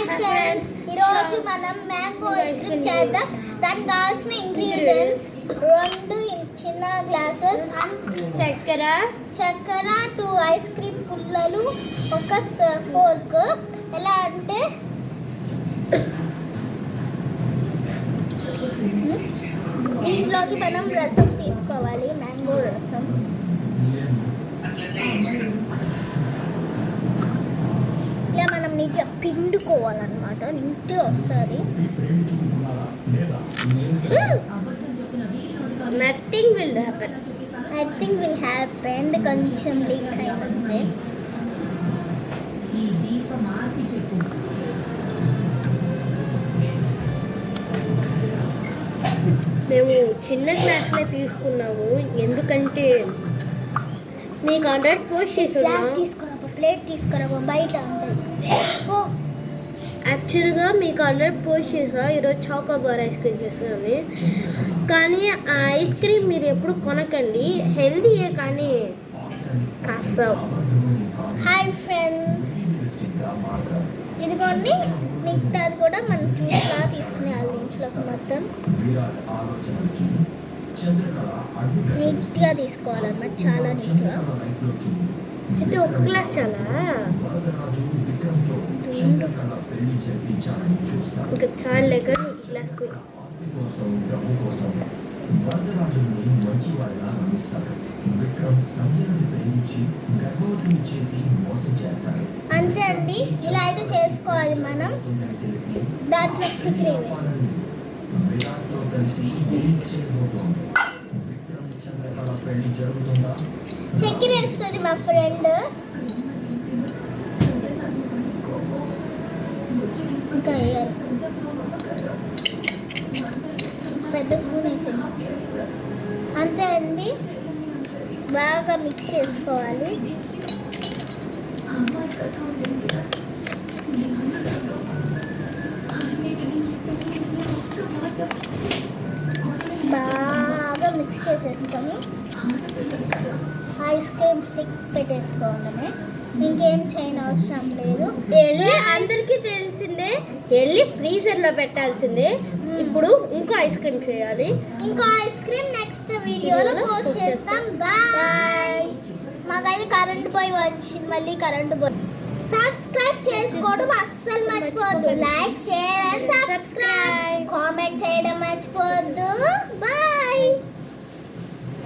Hi friends, ఈరోజు మనం mango ice cream చేద్దాం. దానికి కావాల్సిన ఇంగ్రీడియంట్స్ 2 చిన్న గ్లాసెస్ చక్కెర 2 ఐస్ క్రీమ్ పుల్లలు, ఒక ఫోర్క్. ఎలా అంటే దీంట్లోకి మనం రసం తీసుకోవాలి, మ్యాంగో రసం. ఇలా మనం నీట్గా పిండుకోవాలన్నమాట, నీట్గా వస్తుంది. Nothing will happen. కొంచెం లీక్ అయినంతే. మేము చిన్న గ్లాసులే తీసుకున్నాము, ఎందుకంటే మీకు ఆర్డర్ పోస్ట్ చేసాను. ప్లేట్ తీసుకురా, బయట యాక్చువల్గా మీకు ఆల్రెడీ పోస్ట్ చేసా ఈరోజు చాకోబార్ ఐస్ క్రీమ్ చేస్తున్నాను. కానీ ఆ ఐస్ క్రీమ్ మీరు ఎప్పుడు కొనకండి, హెల్దీయే కానీ కాస్త. హాయ్ ఫ్రెండ్స్, ఇదిగోండి. మిగతాది కూడా మనం జ్యూస్లా తీసుకునేయాలి. ఇంట్లోకి మొత్తం నీట్గా తీసుకోవాలన్నమాట, చాలా నీట్గా. అయితే ఒక గ్లాస్ చాలా, ఇంకా చాలా లేక గ్లాస్ అంతే అండి. ఇలా అయితే చేసుకోవాలి మనం. దాంట్లో చక్కెర వేస్తుంది మా ఫ్రెండ్. ఇంకా పెద్ద స్పూన్ వేసింది. అంతే అండి, బాగా మిక్స్ చేసుకోవాలి. బాగా మిక్స్ చేసేసుకొని ఐస్ క్రీమ్ స్టిక్స్ పెట్టేసుకోవడమే, ఇంకేం చేయని అవసరం లేదు. అందరికీ తెలిసిందే, వెళ్ళి ఫ్రీజర్లో పెట్టాల్సిందే. ఇప్పుడు ఇంకో ఐస్ క్రీమ్ చేయాలి. ఇంకో ఐస్ క్రీమ్ నెక్స్ట్ వీడియోలో పోస్ట్ చేస్తాం. బాయ్. మాకైతే కరెంట్ పోయి వచ్చింది, మళ్ళీ కరెంట్ పోయి. సబ్స్క్రైబ్ చేసుకోవడం అస్సలు మర్చిపోవద్దు. Like, share and subscribe. Comment చేయడం మర్చిపోవద్దు. బాయ్.